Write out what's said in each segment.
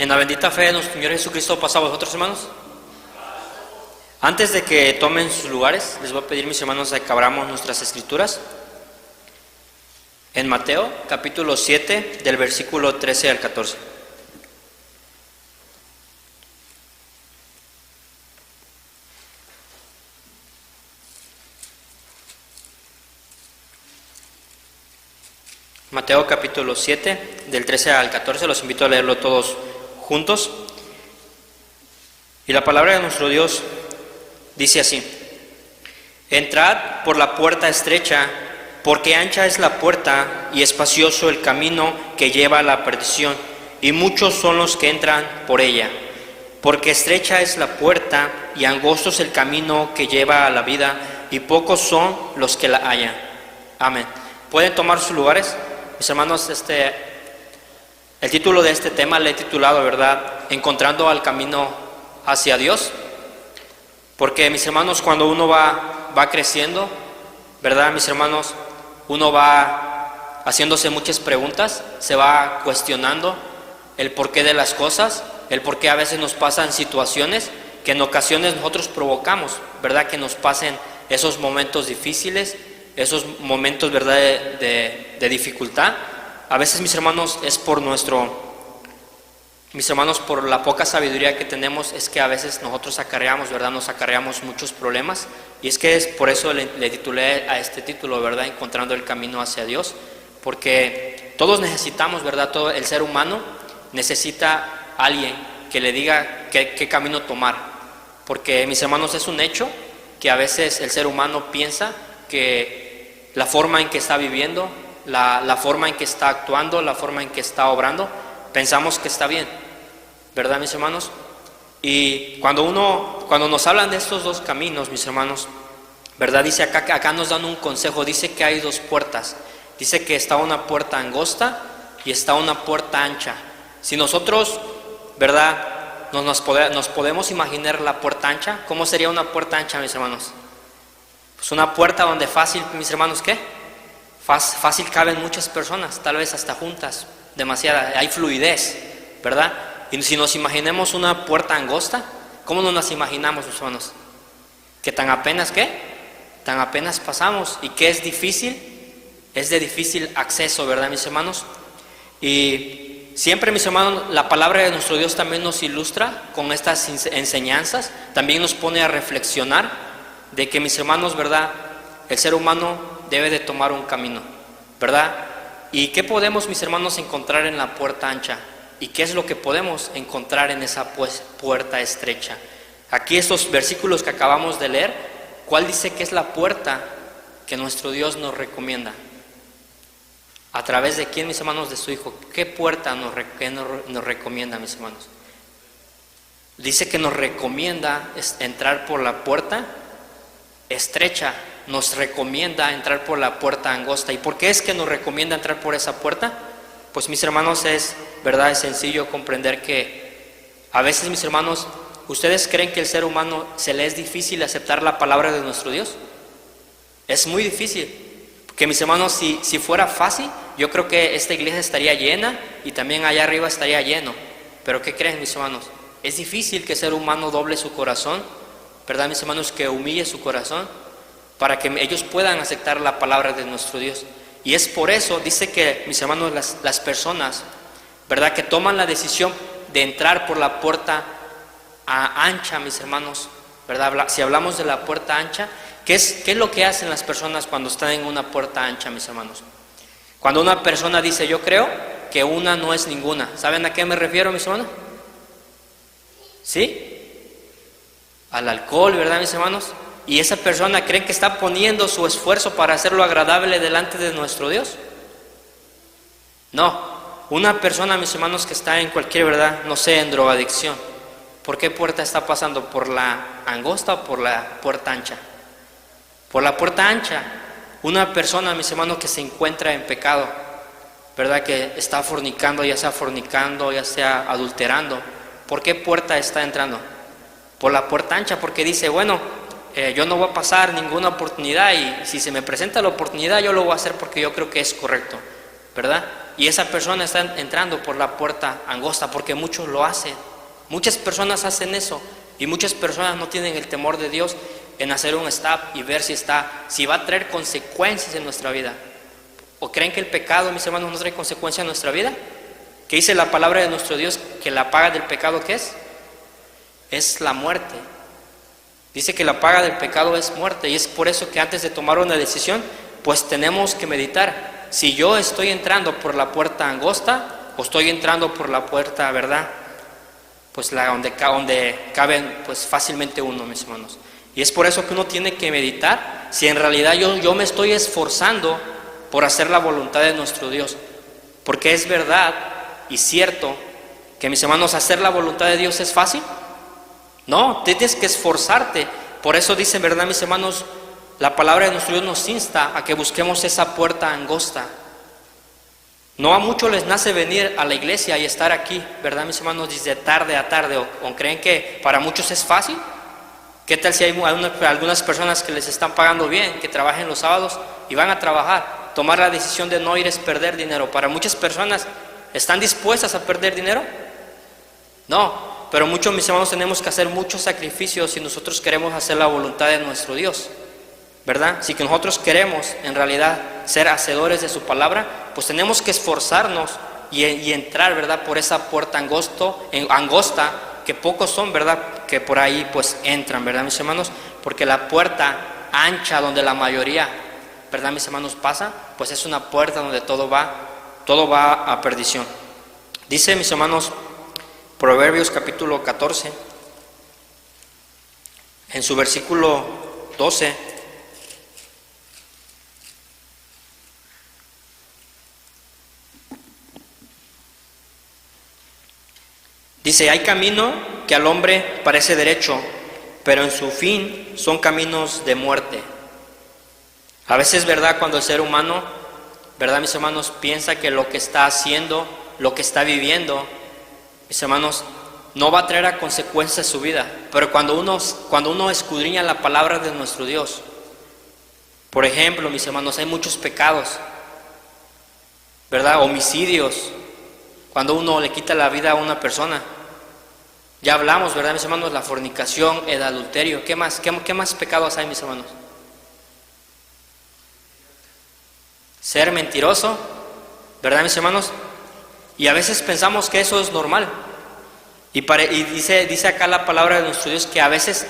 En la bendita fe de nuestro Señor Jesucristo pasa a vosotros, hermanos. Antes de que tomen sus lugares, les voy a pedir, mis hermanos, a que abramos nuestras escrituras en Mateo, capítulo 7, del versículo 13 al 14. Mateo capítulo 7, del 13 al 14, los invito a leerlo todos juntos. Y la palabra de nuestro Dios dice así: Entrad por la puerta estrecha, porque ancha es la puerta y espacioso el camino que lleva a la perdición, y muchos son los que entran por ella. Porque estrecha es la puerta y angosto es el camino que lleva a la vida, y pocos son los que la hallan. Amén. ¿Pueden tomar sus lugares? Mis hermanos, el título de este tema le he titulado, ¿verdad?, Encontrando al camino hacia Dios. Porque, mis hermanos, cuando uno va creciendo, ¿verdad, mis hermanos? Uno va haciéndose muchas preguntas, se va cuestionando el porqué de las cosas, el porqué a veces nos pasan situaciones que en ocasiones nosotros provocamos, ¿verdad?, que nos pasen esos momentos difíciles, esos momentos, ¿verdad?, de dificultad. A veces, mis hermanos, es por por la poca sabiduría que tenemos, es que a veces nosotros acarreamos, ¿verdad?, nos acarreamos muchos problemas. Y es que es por eso le titulé a este título, ¿verdad?, Encontrando el camino hacia Dios. Porque todos necesitamos, ¿verdad?, todo el ser humano necesita a alguien que le diga qué camino tomar. Porque, mis hermanos, es un hecho que a veces el ser humano piensa que la forma en que está viviendo, la forma en que está actuando, la forma en que está obrando, pensamos que está bien, ¿verdad, mis hermanos? Y cuando nos hablan de estos dos caminos, mis hermanos, ¿verdad?, dice acá nos dan un consejo. Dice que hay dos puertas. Dice que está una puerta angosta y está una puerta ancha. Si nosotros, ¿verdad?, nos podemos imaginar la puerta ancha, ¿cómo sería una puerta ancha, mis hermanos? Pues una puerta donde fácil, mis hermanos, ¿qué? Fácil caben muchas personas, tal vez hasta juntas, demasiada, hay fluidez, ¿verdad? Y si nos imaginemos una puerta angosta, ¿cómo no nos imaginamos, mis hermanos? Que tan apenas, ¿qué? Tan apenas pasamos, y que es de difícil acceso, ¿verdad, mis hermanos? Y siempre, mis hermanos, la palabra de nuestro Dios también nos ilustra con estas enseñanzas, también nos pone a reflexionar de que, mis hermanos, ¿verdad?, el ser humano debe de tomar un camino, ¿verdad? ¿Y qué podemos, mis hermanos, encontrar en la puerta ancha? ¿Y qué es lo que podemos encontrar en esa puerta estrecha? Aquí estos versículos que acabamos de leer, ¿cuál dice que es la puerta que nuestro Dios nos recomienda? ¿A través de quién, mis hermanos? De su Hijo. ¿Qué puerta nos recomienda, mis hermanos? Dice que nos recomienda entrar por la puerta estrecha, nos recomienda entrar por la puerta angosta. ¿Y por qué es que nos recomienda entrar por esa puerta? Pues, mis hermanos, es sencillo comprender que a veces, mis hermanos, ¿ustedes creen que el ser humano se le es difícil aceptar la palabra de nuestro Dios? Es muy difícil, porque, mis hermanos, si fuera fácil, yo creo que esta iglesia estaría llena y también allá arriba estaría lleno. Pero ¿qué creen, mis hermanos? Es difícil que el ser humano doble su corazón, ¿verdad, mis hermanos?, que humille su corazón para que ellos puedan aceptar la palabra de nuestro Dios. Y es por eso, dice que, mis hermanos, las personas, ¿verdad?, que toman la decisión de entrar por la puerta ancha, mis hermanos, ¿verdad? Si hablamos de la puerta ancha, ¿qué es lo que hacen las personas cuando están en una puerta ancha, mis hermanos? Cuando una persona dice, yo creo que una no es ninguna, ¿saben a qué me refiero, mis hermanos? ¿Sí? Al alcohol, ¿verdad, mis hermanos? ¿Y esa persona cree que está poniendo su esfuerzo para hacerlo agradable delante de nuestro Dios? No. Una persona, mis hermanos, que está en cualquier, ¿verdad?, no sé, en drogadicción, ¿por qué puerta está pasando? ¿Por la angosta o por la puerta ancha? Por la puerta ancha. Una persona, mis hermanos, que se encuentra en pecado, ¿verdad?, que está fornicando, ya sea adulterando, ¿por qué puerta está entrando? Por la puerta ancha, porque dice, bueno, yo no voy a pasar ninguna oportunidad, y si se me presenta la oportunidad yo lo voy a hacer porque yo creo que es correcto, ¿verdad? y esa persona está entrando por la puerta angosta, porque muchos lo hacen. Muchas personas hacen eso y muchas personas no tienen el temor de Dios en hacer un stop y ver si va a traer consecuencias en nuestra vida. ¿O creen que el pecado, mis hermanos, no trae consecuencias en nuestra vida? ¿Qué dice la palabra de nuestro Dios? Que la paga del pecado, ¿qué es? Es la muerte. Dice que la paga del pecado es muerte, y es por eso que antes de tomar una decisión, pues tenemos que meditar. Si yo estoy entrando por la puerta angosta o estoy entrando por la puerta, ¿verdad? Pues donde caben pues fácilmente uno, mis hermanos. Y es por eso que uno tiene que meditar si en realidad yo me estoy esforzando por hacer la voluntad de nuestro Dios. Porque es verdad y cierto que, mis hermanos, hacer la voluntad de Dios es fácil. No, tienes que esforzarte. Por eso dice, ¿verdad, mis hermanos? La palabra de nuestro Dios nos insta a que busquemos esa puerta angosta. No a muchos les nace venir a la iglesia y estar aquí, ¿verdad, mis hermanos? Desde tarde a tarde. ¿O creen que para muchos es fácil? ¿Qué tal si hay algunas personas que les están pagando bien, que trabajen los sábados y van a trabajar? Tomar la decisión de no ir es perder dinero. Para muchas personas, ¿están dispuestas a perder dinero? No, pero muchos, mis hermanos, tenemos que hacer muchos sacrificios si nosotros queremos hacer la voluntad de nuestro Dios, ¿verdad? Si que nosotros queremos en realidad ser hacedores de su palabra, pues tenemos que esforzarnos y entrar, ¿verdad? Por esa puerta angosta, que pocos son, ¿verdad? Que por ahí pues entran, ¿verdad, mis hermanos? Porque la puerta ancha donde la mayoría, ¿verdad, mis hermanos, pasa? Pues es una puerta donde todo va a perdición. Dice, mis hermanos, Proverbios capítulo 14, en su versículo 12, dice: hay camino que al hombre parece derecho, pero en su fin son caminos de muerte. A veces, ¿verdad?, cuando el ser humano, ¿verdad, mis hermanos?, piensa que lo que está haciendo, lo que está viviendo, mis hermanos, no va a traer a consecuencias su vida. Pero cuando uno escudriña la palabra de nuestro Dios, por ejemplo, mis hermanos, hay muchos pecados, ¿verdad? Homicidios, cuando uno le quita la vida a una persona. Ya hablamos, ¿verdad, mis hermanos? La fornicación, el adulterio. ¿Qué más pecados hay, mis hermanos? Ser mentiroso, ¿verdad, mis hermanos? Y a veces pensamos que eso es normal. Y dice acá la palabra de nuestro Dios que a veces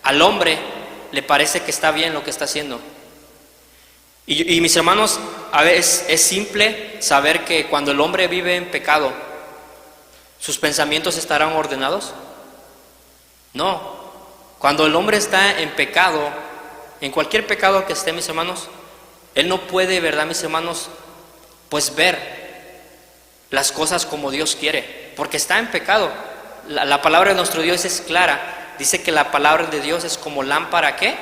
al hombre le parece que está bien lo que está haciendo. Y mis hermanos, a veces es simple saber que cuando el hombre vive en pecado, ¿sus pensamientos estarán ordenados? No. Cuando el hombre está en pecado, en cualquier pecado que esté, mis hermanos, él no puede, ¿verdad, mis hermanos?, pues ver las cosas como Dios quiere, porque está en pecado. La palabra de nuestro Dios es clara. Dice que la palabra de Dios es como lámpara, ¿qué?,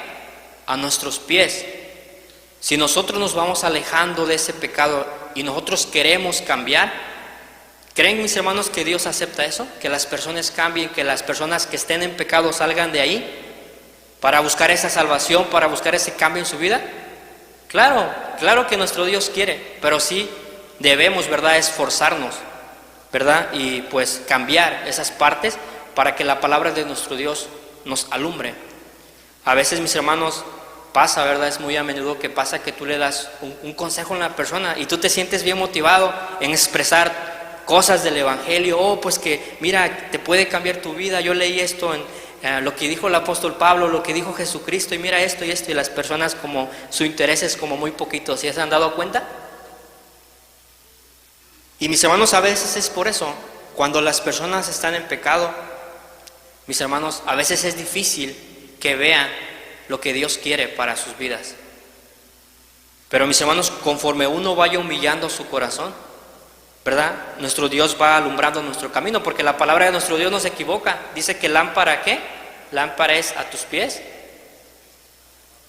a nuestros pies. Si nosotros nos vamos alejando de ese pecado y nosotros queremos cambiar, ¿creen, mis hermanos, que Dios acepta eso? Que las personas cambien, que las personas que estén en pecado salgan de ahí para buscar esa salvación, para buscar ese cambio en su vida. Claro que nuestro Dios quiere, pero sí debemos, ¿verdad?, esforzarnos, ¿verdad? Y pues cambiar esas partes para que la palabra de nuestro Dios nos alumbre. A veces, mis hermanos, pasa, ¿verdad? Es muy a menudo que pasa que tú le das un consejo a una persona y tú te sientes bien motivado en expresar cosas del evangelio. Oh, pues que mira, te puede cambiar tu vida. Yo leí esto en lo que dijo el apóstol Pablo, lo que dijo Jesucristo, y mira esto y esto. Y las personas, como su interés es como muy poquito. ¿Sí se han dado cuenta? Y mis hermanos, a veces es por eso, cuando las personas están en pecado, mis hermanos, a veces es difícil que vean lo que Dios quiere para sus vidas. Pero, mis hermanos, conforme uno vaya humillando su corazón, ¿verdad?, nuestro Dios va alumbrando nuestro camino, porque la palabra de nuestro Dios no se equivoca. Dice que lámpara, ¿qué? Lámpara es a tus pies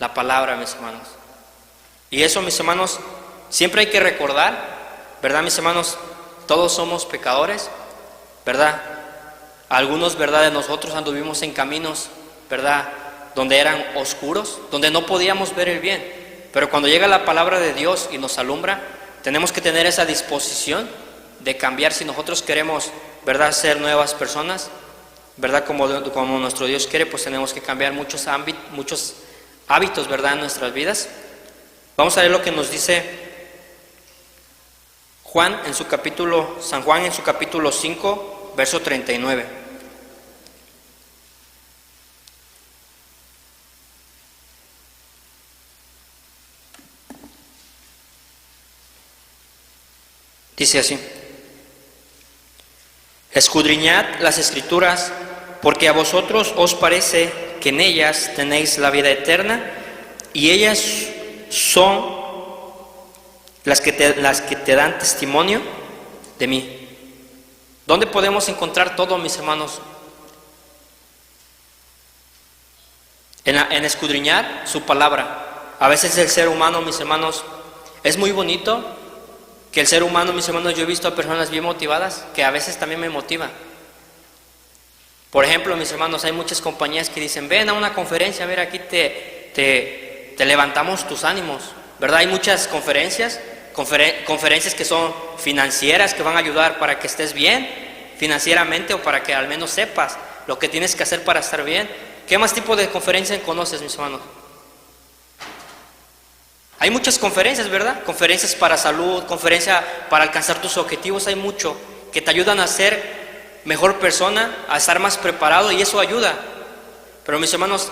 la palabra, mis hermanos. Y eso, mis hermanos, siempre hay que recordar, ¿verdad, mis hermanos? Todos somos pecadores, ¿verdad? Algunos, ¿verdad?, de nosotros anduvimos en caminos, ¿verdad?, donde eran oscuros, donde no podíamos ver el bien. Pero cuando llega la palabra de Dios y nos alumbra, Tenemos que tener esa disposición de cambiar si nosotros queremos, ¿verdad?, ser nuevas personas, ¿verdad?, como nuestro Dios quiere, pues tenemos que cambiar muchos hábitos, ¿verdad?, en nuestras vidas. Vamos a ver lo que nos dice San Juan en su capítulo 5, verso 39. Dice así: escudriñad las Escrituras, porque a vosotros os parece que en ellas tenéis la vida eterna, y ellas son las que te dan testimonio de mí. ¿Dónde podemos encontrar todo, mis hermanos? En escudriñar su palabra. A veces el ser humano, mis hermanos, es muy bonito que el ser humano, mis hermanos, yo he visto a personas bien motivadas que a veces también me motiva. Por ejemplo, mis hermanos, hay muchas compañías que dicen: ven a una conferencia, a ver, aquí te levantamos tus ánimos, ¿verdad? Hay muchas conferencias que son financieras, que van a ayudar para que estés bien financieramente, o para que al menos sepas lo que tienes que hacer para estar bien. ¿Qué más tipo de conferencias conoces, mis hermanos? Hay muchas conferencias, ¿verdad? Conferencias para salud, conferencias para alcanzar tus objetivos. Hay mucho que te ayudan a ser mejor persona, a estar más preparado, y eso ayuda. Pero, mis hermanos,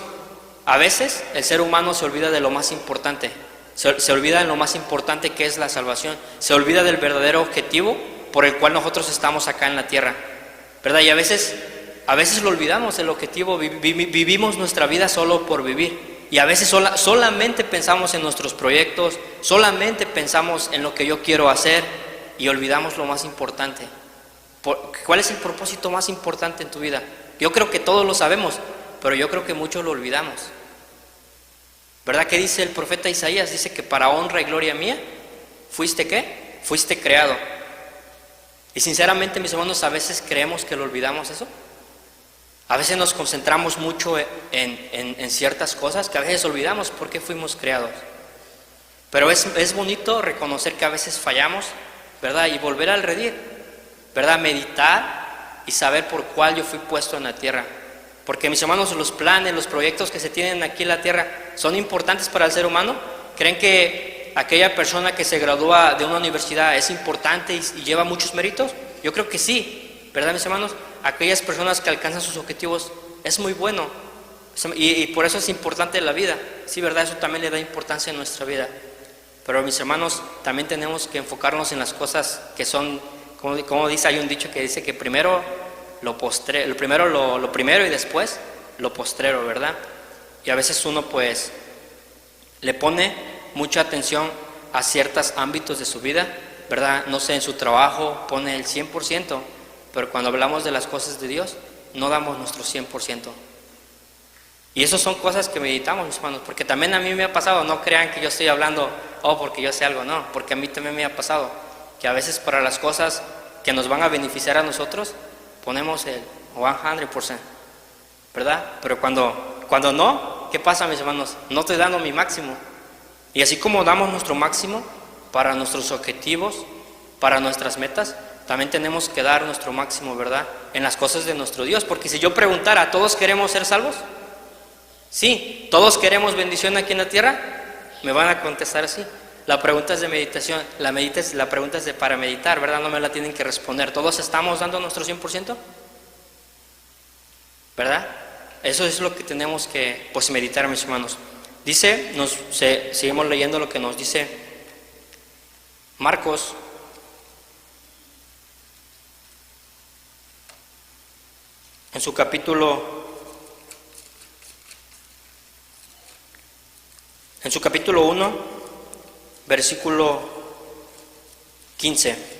a veces el ser humano se olvida de lo más importante. Se olvida de lo más importante, que es la salvación. Se olvida del verdadero objetivo por el cual nosotros estamos acá en la tierra, ¿verdad? Y a veces lo olvidamos, el objetivo. Vivimos nuestra vida solo por vivir. Y a veces solamente pensamos en nuestros proyectos, solamente pensamos en lo que yo quiero hacer, y olvidamos lo más importante. ¿Cuál es el propósito más importante en tu vida? Yo creo que todos lo sabemos, pero yo creo que muchos lo olvidamos. ¿Verdad? ¿Qué dice el profeta Isaías? Dice que para honra y gloria mía, ¿fuiste qué? Fuiste creado. Y sinceramente, mis hermanos, a veces creemos que lo olvidamos eso. A veces nos concentramos mucho en ciertas cosas que a veces olvidamos por qué fuimos creados. Pero es bonito reconocer que a veces fallamos, ¿verdad? Y volver al redil, ¿verdad? Meditar y saber por cuál yo fui puesto en la tierra. Porque, mis hermanos, los planes, los proyectos que se tienen aquí en la tierra son importantes para el ser humano. ¿Creen que aquella persona que se gradúa de una universidad es importante y lleva muchos méritos? Yo creo que sí, ¿verdad, mis hermanos? Aquellas personas que alcanzan sus objetivos es muy bueno, y por eso es importante la vida. Sí, ¿verdad? Eso también le da importancia en nuestra vida. Pero, mis hermanos, también tenemos que enfocarnos en las cosas que son, como dice, hay un dicho que dice que primero lo primero y después lo postrero, ¿verdad? Y a veces uno pues le pone mucha atención a ciertos ámbitos de su vida, ¿verdad? No sé, en su trabajo pone el 100%, pero cuando hablamos de las cosas de Dios no damos nuestro 100%. Y eso son cosas que meditamos, mis hermanos, porque también a mí me ha pasado. No crean que yo estoy hablando porque yo sé algo, no, porque a mí también me ha pasado que a veces para las cosas que nos van a beneficiar a nosotros ponemos el 100%, ¿verdad? Pero cuando no, ¿qué pasa, mis hermanos? No estoy dando mi máximo. Y así como damos nuestro máximo para nuestros objetivos, para nuestras metas, también tenemos que dar nuestro máximo, ¿verdad?, en las cosas de nuestro Dios. Porque si yo preguntara, ¿todos queremos ser salvos? Sí. ¿Todos queremos bendición aquí en la tierra? Me van a contestar sí. La pregunta es de meditación, la pregunta es para meditar, ¿verdad? No me la tienen que responder. ¿Todos estamos dando nuestro 100%? ¿Verdad? Eso es lo que tenemos que meditar, mis hermanos. Dice, seguimos leyendo lo que nos dice Marcos. En su capítulo 1, versículo 15.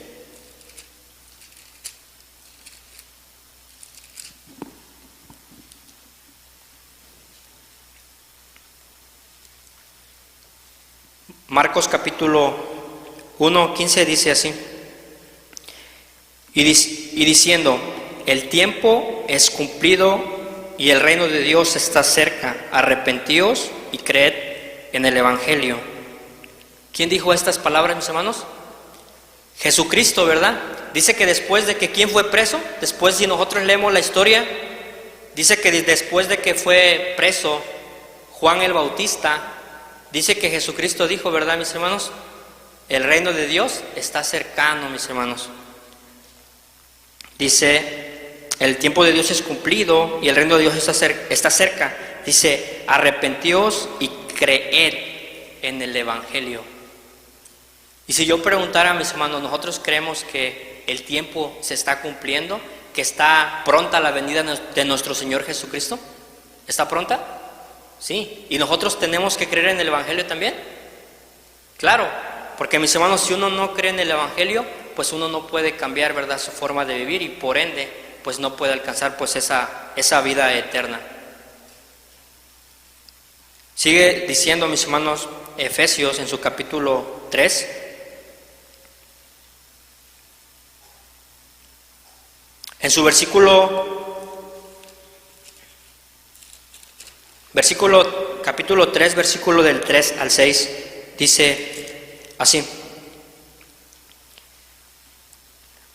Marcos capítulo 1, 15 dice así: y diciendo, el tiempo es cumplido y el reino de Dios está cerca, arrepentíos y creed en el Evangelio. ¿Quién dijo estas palabras, mis hermanos? Jesucristo, ¿verdad? Dice que después de que ¿quién fue preso? Después, si nosotros leemos la historia, dice que después de que fue preso Juan el Bautista, dice que Jesucristo dijo, ¿verdad, mis hermanos? El reino de Dios está cercano, mis hermanos. Dice, el tiempo de Dios es cumplido y el reino de Dios está cerca. Dice, arrepentíos y creed en el Evangelio. Y si yo preguntara a mis hermanos, ¿nosotros creemos que el tiempo se está cumpliendo? ¿Que está pronta la venida de nuestro Señor Jesucristo? ¿Está pronta? Sí. ¿Y nosotros tenemos que creer en el Evangelio también? Claro, porque mis hermanos, si uno no cree en el Evangelio, pues uno no puede cambiar, ¿verdad?, su forma de vivir y por ende, pues no puede alcanzar pues esa vida eterna. Sigue diciendo, mis hermanos, Efesios en su capítulo 3. En su capítulo 3, versículo del 3 al 6, dice así: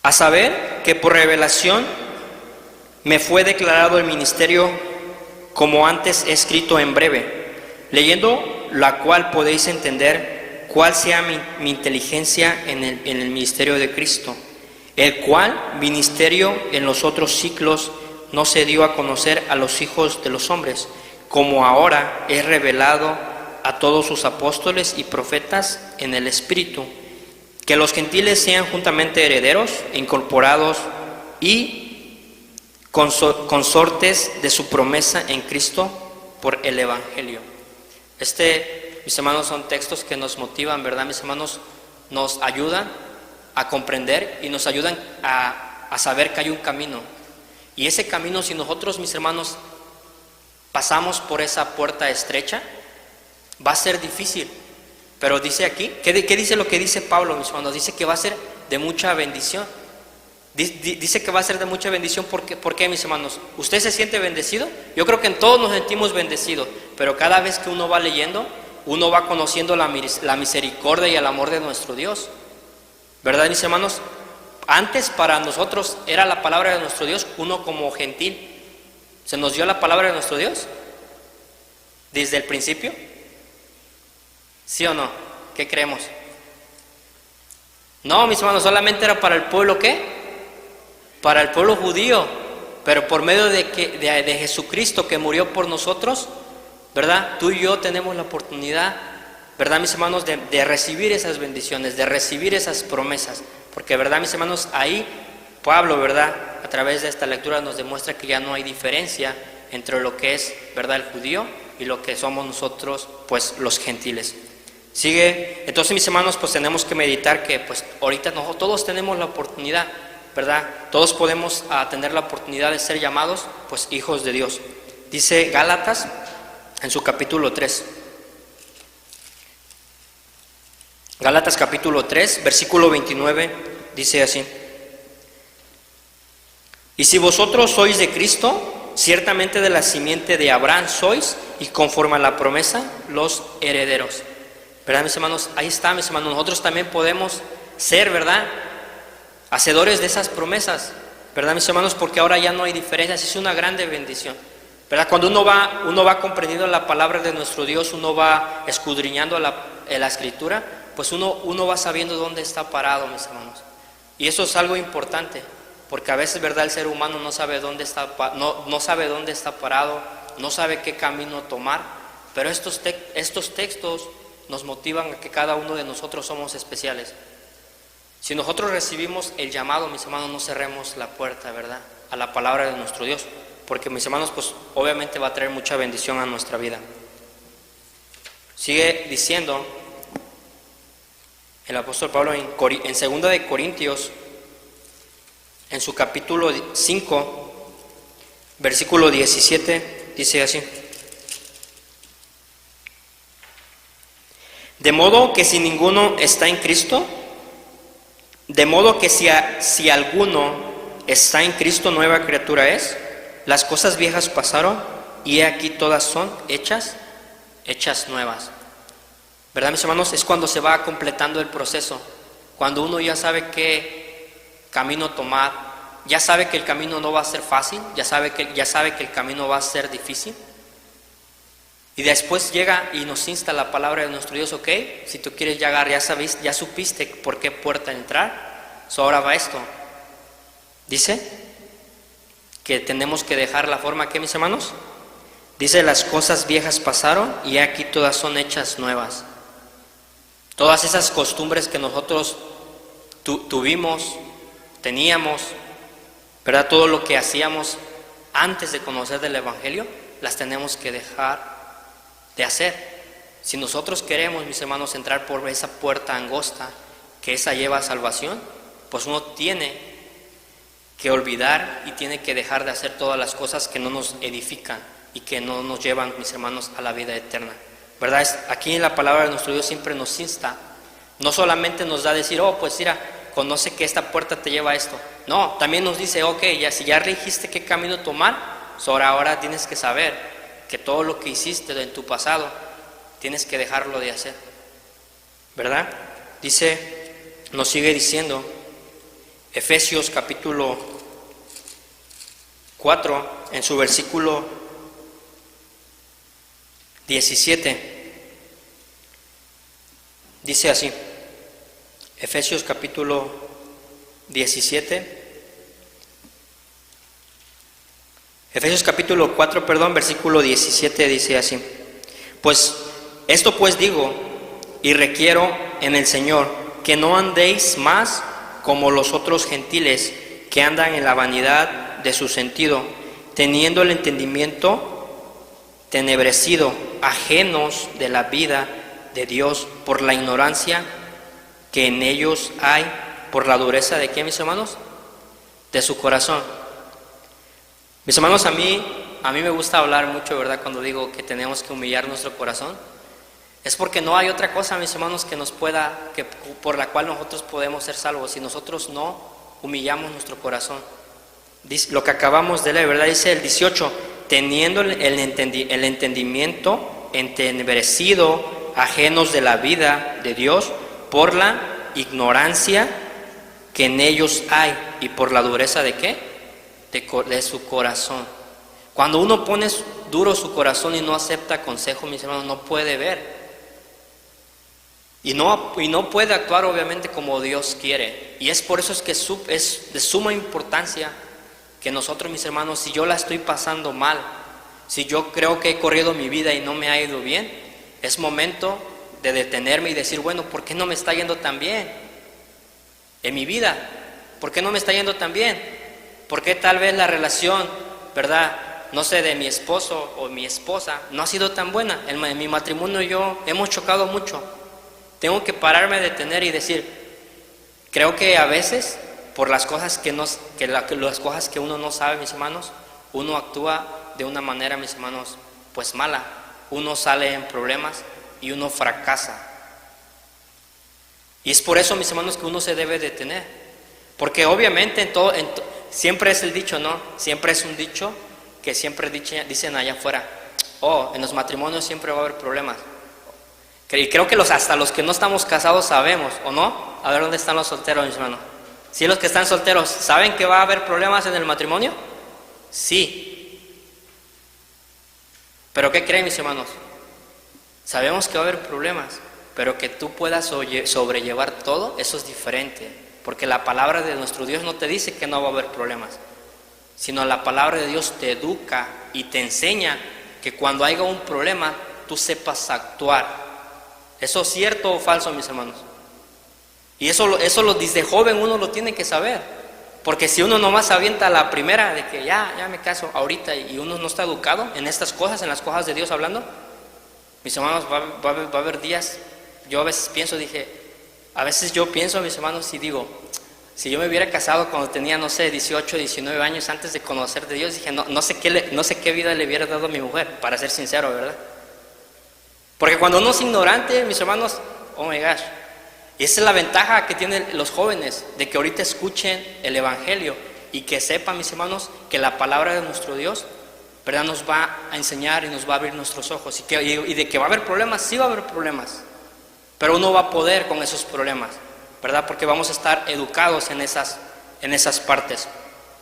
a saber que por revelación me fue declarado el ministerio, como antes he escrito en breve, leyendo la cual podéis entender cuál sea mi inteligencia en el ministerio de Cristo, el cual ministerio en los otros siglos no se dio a conocer a los hijos de los hombres, como ahora es revelado a todos sus apóstoles y profetas en el Espíritu, que los gentiles sean juntamente herederos, incorporados y consortes de su promesa en Cristo por el Evangelio. Mis hermanos, son textos que nos motivan, ¿verdad, mis hermanos? Nos ayudan a comprender y nos ayudan a saber que hay un camino. Y ese camino, si nosotros, mis hermanos, pasamos por esa puerta estrecha, va a ser difícil. Pero dice aquí, ¿qué dice lo que dice Pablo, mis hermanos? Dice que va a ser de mucha bendición. Dice que va a ser de mucha bendición. ¿Por qué, mis hermanos? ¿Usted se siente bendecido? Yo creo que en todos nos sentimos bendecidos, pero cada vez que uno va leyendo, uno va conociendo la misericordia y el amor de nuestro Dios. ¿Verdad, mis hermanos? Antes para nosotros era la palabra de nuestro Dios, uno como gentil. ¿Se nos dio la palabra de nuestro Dios desde el principio? ¿Sí o no? ¿Qué creemos? No, mis hermanos, solamente era para el pueblo, ¿qué? Para el pueblo judío, pero por medio de Jesucristo que murió por nosotros, ¿verdad? Tú y yo tenemos la oportunidad, ¿verdad, mis hermanos?, de recibir esas bendiciones, de recibir esas promesas, porque, ¿verdad, mis hermanos? Ahí Pablo, ¿verdad?, a través de esta lectura nos demuestra que ya no hay diferencia entre lo que es, ¿verdad?, el judío y lo que somos nosotros, pues los gentiles. Sigue, entonces, mis hermanos, pues tenemos que meditar que pues ahorita todos tenemos la oportunidad, ¿verdad? Todos podemos tener la oportunidad de ser llamados pues hijos de Dios. Dice Gálatas en su capítulo 3. Gálatas capítulo 3, versículo 29, dice así: y si vosotros sois de Cristo, ciertamente de la simiente de Abraham sois, y conforme a la promesa, los herederos. ¿Verdad, mis hermanos? Ahí está, mis hermanos. Nosotros también podemos ser, ¿verdad?, hacedores de esas promesas, ¿verdad, mis hermanos? Porque ahora ya no hay diferencias, es una grande bendición, ¿verdad? Cuando uno va comprendiendo la palabra de nuestro Dios, uno va escudriñando la Escritura, pues uno va sabiendo dónde está parado, mis hermanos. Y eso es algo importante, porque a veces, ¿verdad?, el ser humano no sabe dónde está parado, no sabe qué camino tomar, pero estos textos nos motivan a que cada uno de nosotros somos especiales. Si nosotros recibimos el llamado, mis hermanos, no cerremos la puerta, ¿verdad?, a la palabra de nuestro Dios, porque, mis hermanos, pues obviamente va a traer mucha bendición a nuestra vida. Sigue diciendo el apóstol Pablo en 2 de Corintios, en su capítulo 5, versículo 17, dice así: de modo que si ninguno está en Cristo, de modo que si alguno está en Cristo, nueva criatura es, las cosas viejas pasaron y he aquí todas son hechas nuevas. ¿Verdad, mis hermanos? Es cuando se va completando el proceso, Cuando uno ya sabe qué camino tomar, ya sabe que el camino no va a ser fácil, ya sabe que el camino va a ser difícil. Y después llega y nos insta la palabra de nuestro Dios, ok, si tú quieres llegar, ya supiste por qué puerta entrar. Ahora va esto. Dice que tenemos que dejar la forma que, mis hermanos, dice, las cosas viejas pasaron y aquí todas son hechas nuevas. Todas esas costumbres que nosotros teníamos, ¿verdad? Todo lo que hacíamos antes de conocer del Evangelio, las tenemos que dejar de hacer. Si nosotros queremos, mis hermanos, entrar por esa puerta angosta, que esa lleva a salvación, pues uno tiene que olvidar y tiene que dejar de hacer todas las cosas que no nos edifican y que no nos llevan, mis hermanos, a la vida eterna, ¿verdad? Aquí en la palabra de nuestro Dios siempre nos insta, no solamente nos da a decir, oh, pues mira, conoce que esta puerta te lleva a esto. No, también nos dice, ok, si ya elegiste qué camino tomar, ahora tienes que saber que todo lo que hiciste en tu pasado, tienes que dejarlo de hacer, ¿verdad? Nos sigue diciendo, Efesios capítulo 4, en su versículo 17, dice así, Efesios capítulo 17, Efesios capítulo 4, versículo 17 dice así, esto pues digo y requiero en el Señor, que no andéis más como los otros gentiles que andan en la vanidad de su sentido, teniendo el entendimiento tenebrecido, ajenos de la vida de Dios por la ignorancia que en ellos hay, por la dureza de ¿qué, mis hermanos? De su corazón. Mis hermanos, a mí me gusta hablar mucho, ¿verdad? Cuando digo que tenemos que humillar nuestro corazón, es porque no hay otra cosa, mis hermanos, por la cual nosotros podemos ser salvos si nosotros no humillamos nuestro corazón. Dice, lo que acabamos de leer, ¿verdad? Dice el 18, teniendo el entendimiento entenebrecido, ajenos de la vida de Dios, por la ignorancia que en ellos hay y por la dureza de ¿qué? De su corazón. Cuando uno pone duro su corazón y no acepta consejo, mis hermanos, no puede ver. Y no puede actuar obviamente como Dios quiere. Y es por eso es que es de suma importancia que nosotros, mis hermanos, si yo la estoy pasando mal, si yo creo que he corrido mi vida y no me ha ido bien, es momento de detenerme y decir, bueno, ¿por qué no me está yendo tan bien en mi vida? ¿Por qué no me está yendo tan bien? ¿Por qué tal vez la relación, verdad, no sé, de mi esposo o mi esposa no ha sido tan buena? En mi matrimonio y yo hemos chocado mucho. Tengo que pararme, detener y decir, creo que a veces por las cosas las cosas que uno no sabe, mis hermanos, uno actúa de una manera, mis hermanos, pues mala. Uno sale en problemas y uno fracasa. Y es por eso, mis hermanos, que uno se debe detener. Porque obviamente siempre es el dicho, ¿no? Siempre es un dicho que siempre dicen allá afuera, oh, en los matrimonios siempre va a haber problemas. Y creo que hasta los que no estamos casados sabemos, ¿o no? A ver, ¿dónde están los solteros, mis hermanos? ¿Sí, los que están solteros saben que va a haber problemas en el matrimonio? Sí. ¿Pero qué creen, mis hermanos? Sabemos que va a haber problemas, pero que tú puedas sobrellevar todo, eso es diferente. Porque la palabra de nuestro Dios no te dice que no va a haber problemas, sino la palabra de Dios te educa y te enseña que cuando haya un problema, tú sepas actuar. ¿Eso es cierto o falso, mis hermanos? Y eso desde joven uno lo tiene que saber. Porque si uno nomás avienta la primera de que ya me caso ahorita y uno no está educado en estas cosas, en las cosas de Dios hablando, mis hermanos, va a haber días, yo a veces pienso, mis hermanos, y digo, si yo me hubiera casado cuando tenía, 18, 19 años antes de conocer de Dios, dije, no sé qué vida le hubiera dado a mi mujer, para ser sincero, ¿verdad? Porque cuando uno es ignorante, mis hermanos, oh my gosh, y esa es la ventaja que tienen los jóvenes, de que ahorita escuchen el Evangelio y que sepan, mis hermanos, que la palabra de nuestro Dios, ¿verdad?, nos va a enseñar y nos va a abrir nuestros ojos. Y de que va a haber problemas, sí va a haber problemas, pero uno va a poder con esos problemas. ¿verdad? Porque vamos a estar educados en esas partes.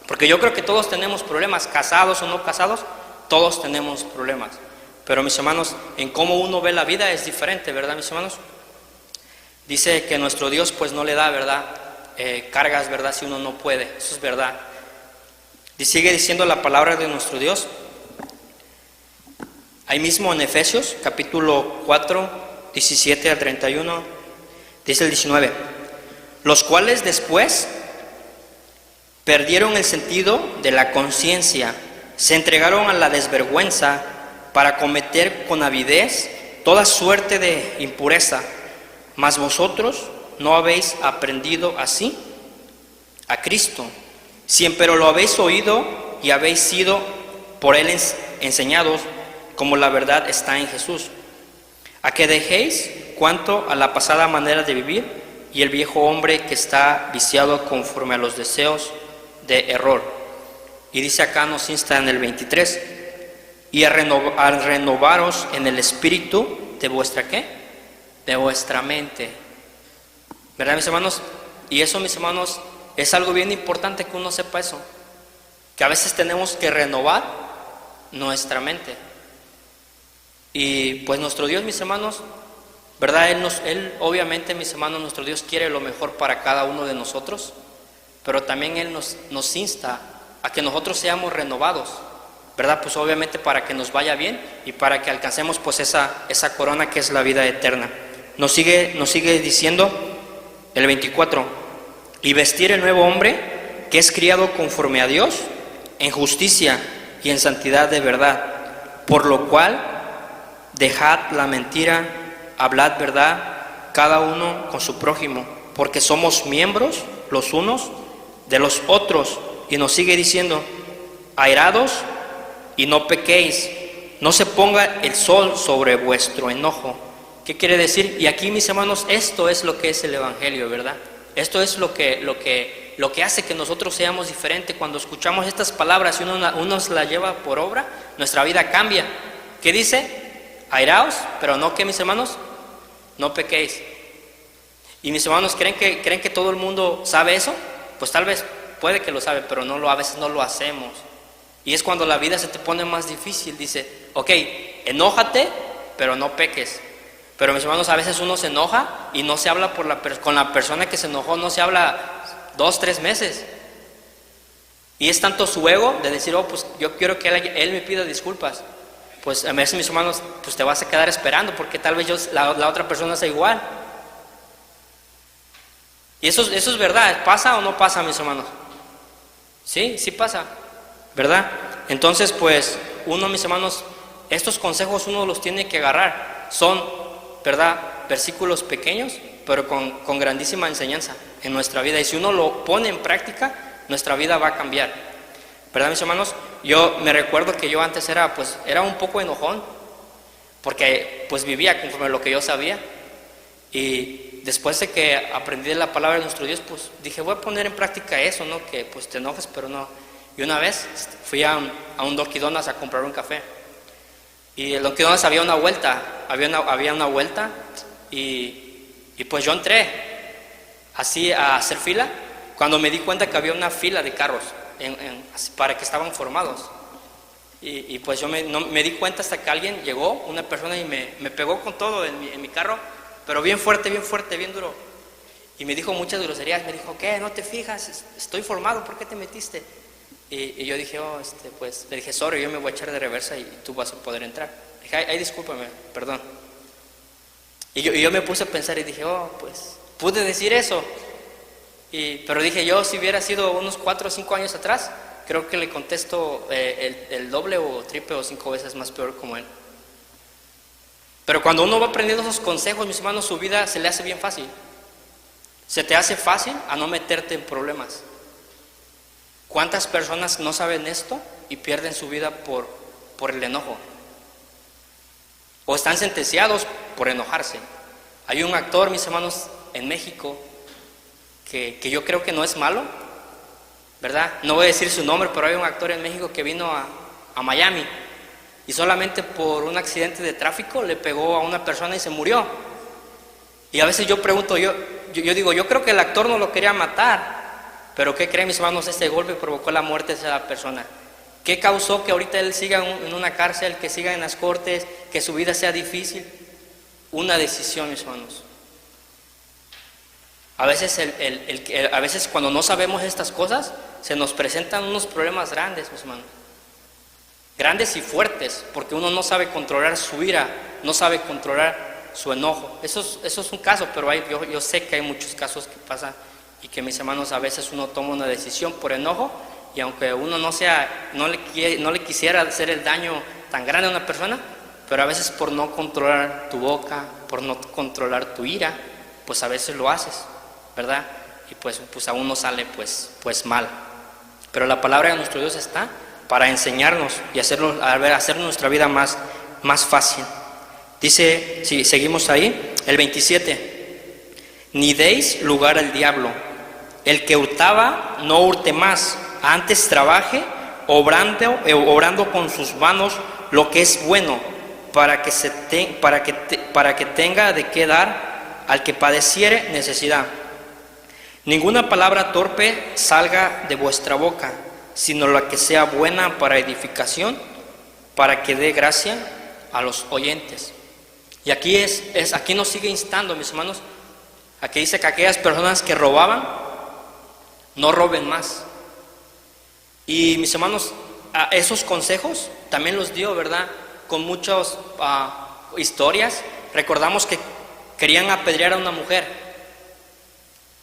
Porque yo creo que todos tenemos problemas, casados o no casados, todos tenemos problemas. Pero mis hermanos, en cómo uno ve la vida es diferente, ¿verdad, mis hermanos? Dice que nuestro Dios pues no le da, ¿verdad? Cargas, ¿verdad? Si uno no puede, eso es verdad. Y sigue diciendo la palabra de nuestro Dios. Ahí mismo en Efesios, capítulo 4, 17 al 31, dice el 19. Los cuales después perdieron el sentido de la conciencia, se entregaron a la desvergüenza para cometer con avidez toda suerte de impureza. Mas vosotros no habéis aprendido así a Cristo, si empero lo habéis oído y habéis sido por él enseñados, como la verdad está en Jesús, a que dejéis cuanto a la pasada manera de vivir y el viejo hombre que está viciado conforme a los deseos de error. Y dice acá, nos insta en el 23, y a renovaros en el espíritu de vuestra ¿qué? De vuestra mente. ¿Verdad, mis hermanos? Y eso, mis hermanos, es algo bien importante que uno sepa eso, que a veces tenemos que renovar nuestra mente. Y pues nuestro Dios, mis hermanos, ¿verdad? Él obviamente, mis hermanos, nuestro Dios quiere lo mejor para cada uno de nosotros, pero también Él nos insta a que nosotros seamos renovados, ¿verdad? Pues obviamente para que nos vaya bien y para que alcancemos pues esa corona que es la vida eterna. Nos sigue diciendo el 24, y vestir el nuevo hombre que es criado conforme a Dios en justicia y en santidad de verdad, por lo cual dejad la mentira, hablad verdad, cada uno con su prójimo, porque somos miembros los unos de los otros. Y nos sigue diciendo, airados y no pequéis, no se ponga el sol sobre vuestro enojo. ¿Qué quiere decir? Y aquí, mis hermanos, esto es lo que es el Evangelio, ¿verdad? Esto es lo que hace que nosotros seamos diferentes. Cuando escuchamos estas palabras y uno las lleva por obra, nuestra vida cambia. ¿Qué dice? Airaos, pero no que, mis hermanos, no pequéis. Y mis hermanos, ¿creen que todo el mundo sabe eso? Pues tal vez puede que lo sabe, pero a veces no lo hacemos. Y es cuando la vida se te pone más difícil. Dice, ok, enójate, pero no peques. Pero mis hermanos, a veces uno se enoja y no se habla con la persona que se enojó, no se habla 2, 3 meses. Y es tanto su ego de decir, oh, pues yo quiero que él me pida disculpas. Pues a veces, mis hermanos, pues te vas a quedar esperando porque tal vez la otra persona sea igual. Y eso es verdad. ¿Pasa o no pasa, mis hermanos? Sí pasa, ¿verdad? Entonces, pues uno, mis hermanos, estos consejos uno los tiene que agarrar. Son, ¿verdad?, versículos pequeños, pero con grandísima enseñanza en nuestra vida. Y si uno lo pone en práctica, nuestra vida va a cambiar, ¿verdad, mis hermanos? Yo me recuerdo que yo antes era un poco enojón, porque pues vivía conforme a lo que yo sabía. Y después de que aprendí la palabra de nuestro Dios, pues dije, voy a poner en práctica eso, ¿no? Que pues te enojes, pero no. Y una vez fui a un Dunkin' Donuts a comprar un café. Y el Dunkin' Donuts había una vuelta, y pues yo entré así a hacer fila, cuando me di cuenta que había una fila de carros para que estaban formados. Y pues yo no me di cuenta hasta que alguien llegó, una persona, y me pegó con todo en mi carro, pero bien fuerte, bien duro. Y me dijo muchas groserías, me dijo, ¿qué? ¿No te fijas? Estoy formado, ¿por qué te metiste? Y yo dije, pues, le dije, sorry, yo me voy a echar de reversa y tú vas a poder entrar. Dije, ay, discúlpame, perdón. Y yo me puse a pensar y dije, pues, pude decir eso. Pero dije, yo si hubiera sido unos 4 o 5 años atrás, creo que le contesto el doble o triple o 5 veces más peor como él. Pero cuando uno va aprendiendo esos consejos, mis hermanos, su vida se le hace bien fácil. Se te hace fácil a no meterte en problemas. ¿Cuántas personas no saben esto y pierden su vida por el enojo? O están sentenciados por enojarse. Hay un actor, mis hermanos, en México, que yo creo que no es malo, ¿verdad? No voy a decir su nombre, pero hay un actor en México que vino a Miami y solamente por un accidente de tráfico le pegó a una persona y se murió. Y a veces yo pregunto, yo digo, yo creo que el actor no lo quería matar, pero ¿qué creen, mis hermanos? Este golpe provocó la muerte de esa persona. ¿Qué causó que ahorita él siga en una cárcel, que siga en las cortes, que su vida sea difícil? Una decisión, mis hermanos. A veces cuando no sabemos estas cosas, se nos presentan unos problemas grandes, mis hermanos. Grandes y fuertes, porque uno no sabe controlar su ira, no sabe controlar su enojo. Eso es un caso, pero yo sé que hay muchos casos que pasan y que, mis hermanos, a veces uno toma una decisión por enojo, y aunque uno no le quisiera hacer el daño tan grande a una persona, pero a veces por no controlar tu boca, por no controlar tu ira, pues a veces lo haces, ¿verdad? Y pues a uno sale pues mal. Pero la palabra de nuestro Dios está para enseñarnos y hacer nuestra vida más fácil. Dice, si seguimos ahí, el 27, ni deis lugar al diablo. El que hurtaba, no hurte más, antes trabaje, obrando con sus manos lo que es bueno, para que tenga de qué dar al que padeciere necesidad. Ninguna palabra torpe salga de vuestra boca, sino la que sea buena para edificación, para que dé gracia a los oyentes. Y aquí aquí nos sigue instando, mis hermanos. Aquí dice que aquellas personas que robaban, no roben más. Y, mis hermanos, esos consejos también los dio, ¿verdad? Con muchas historias. Recordamos que querían apedrear a una mujer.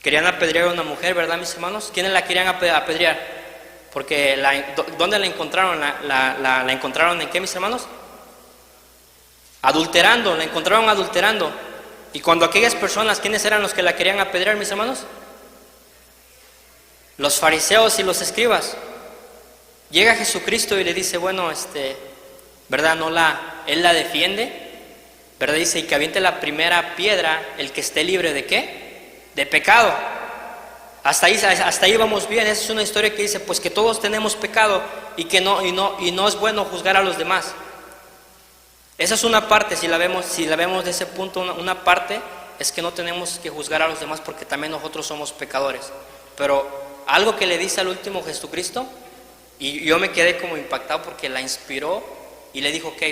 Querían apedrear a una mujer, ¿verdad, mis hermanos? ¿Quiénes la querían apedrear? Porque ¿dónde la encontraron? ¿La encontraron en qué, mis hermanos? Adulterando, la encontraron adulterando. Y cuando aquellas personas, ¿quiénes eran los que la querían apedrear, mis hermanos? Los fariseos y los escribas. Llega Jesucristo y le dice, bueno, ¿verdad? Él la defiende, ¿verdad? Dice, y que aviente la primera piedra el que esté libre ¿de qué? De pecado. Hasta ahí vamos bien. Esa es una historia que dice, pues que todos tenemos pecado y que no es bueno juzgar a los demás. Esa es una parte, si la vemos de ese punto, una parte es que no tenemos que juzgar a los demás porque también nosotros somos pecadores. Pero algo que le dice al último Jesucristo, y yo me quedé como impactado porque la inspiró y le dijo, ok,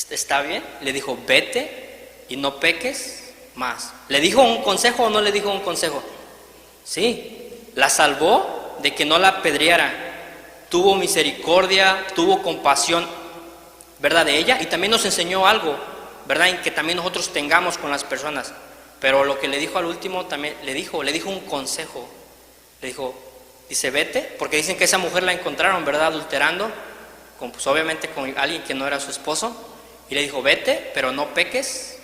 está bien, le dijo, vete y no peques más. ¿Le dijo un consejo o no le dijo un consejo? Sí, la salvó de que no la apedreara, tuvo misericordia, tuvo compasión, ¿verdad? De ella, y también nos enseñó algo, ¿verdad? En que también nosotros tengamos con las personas. Pero lo que le dijo al último también, le dijo un consejo. Le dijo, dice, vete, porque dicen que esa mujer la encontraron, ¿verdad? Adulterando, pues obviamente con alguien que no era su esposo, y le dijo, vete, pero no peques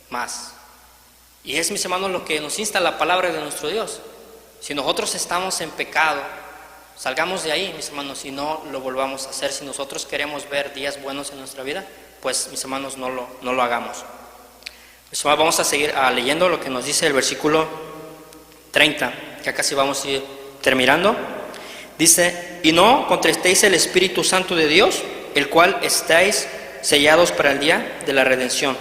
más. Y es, mis hermanos, lo que nos insta la palabra de nuestro Dios. Si nosotros estamos en pecado, salgamos de ahí, mis hermanos, y no lo volvamos a hacer. Si nosotros queremos ver días buenos en nuestra vida, pues, mis hermanos, no lo hagamos. Vamos a seguir leyendo lo que nos dice el versículo 30, que casi vamos a ir terminando. Dice, y no contristéis el Espíritu Santo de Dios, el cual estáis sellados para el día de la redención.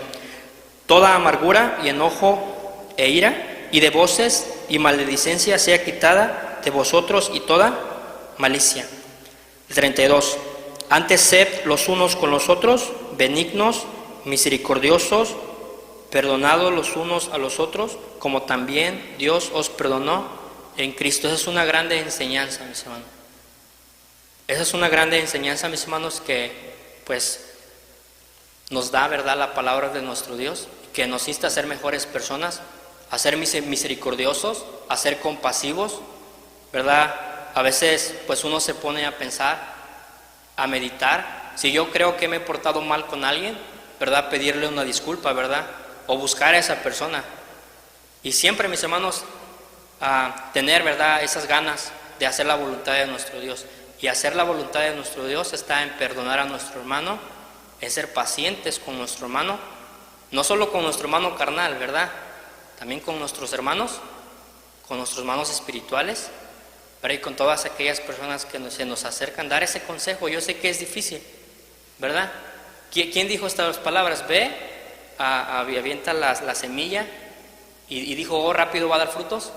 Toda amargura y enojo e ira, y de voces y maledicencia sea quitada de vosotros, y toda malicia. El 32. Antes sed los unos con los otros benignos, misericordiosos, perdonados los unos a los otros, como también Dios os perdonó en Cristo. Esa es una grande enseñanza, mis hermanos. Esa es una grande enseñanza, mis hermanos, que pues nos da, ¿verdad?, la palabra de nuestro Dios, que nos insta a ser mejores personas, a ser misericordiosos, a ser compasivos, ¿verdad? A veces pues uno se pone a pensar, a meditar. Si yo creo que me he portado mal con alguien, ¿verdad?, pedirle una disculpa, ¿verdad?, o buscar a esa persona. Y siempre, mis hermanos, tener, ¿verdad?, esas ganas de hacer la voluntad de nuestro Dios. Y hacer la voluntad de nuestro Dios está en perdonar a nuestro hermano, en ser pacientes con nuestro hermano, no solo con nuestro hermano carnal, ¿verdad?, también con nuestros hermanos espirituales, ¿verdad?, y con todas aquellas personas que se nos acercan, dar ese consejo. Yo sé que es difícil, ¿verdad? ¿Quién dijo estas palabras? Ve, avienta la semilla y dijo, oh, rápido va a dar frutos.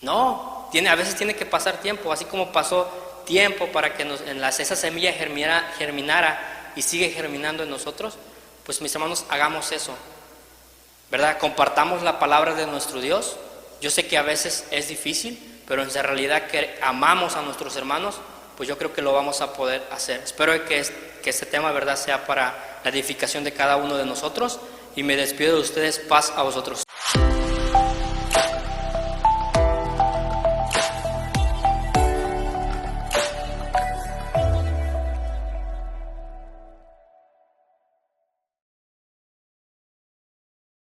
No, a veces tiene que pasar tiempo, así como pasó tiempo para que esa semilla germinara y sigue germinando en nosotros. Pues mis hermanos, hagamos eso, ¿verdad? Compartamos la palabra de nuestro Dios. Yo sé que a veces es difícil, pero en realidad que amamos a nuestros hermanos, pues yo creo que lo vamos a poder hacer. Espero que este tema, ¿verdad?, sea para la edificación de cada uno de nosotros, y me despido de ustedes. Paz a vosotros.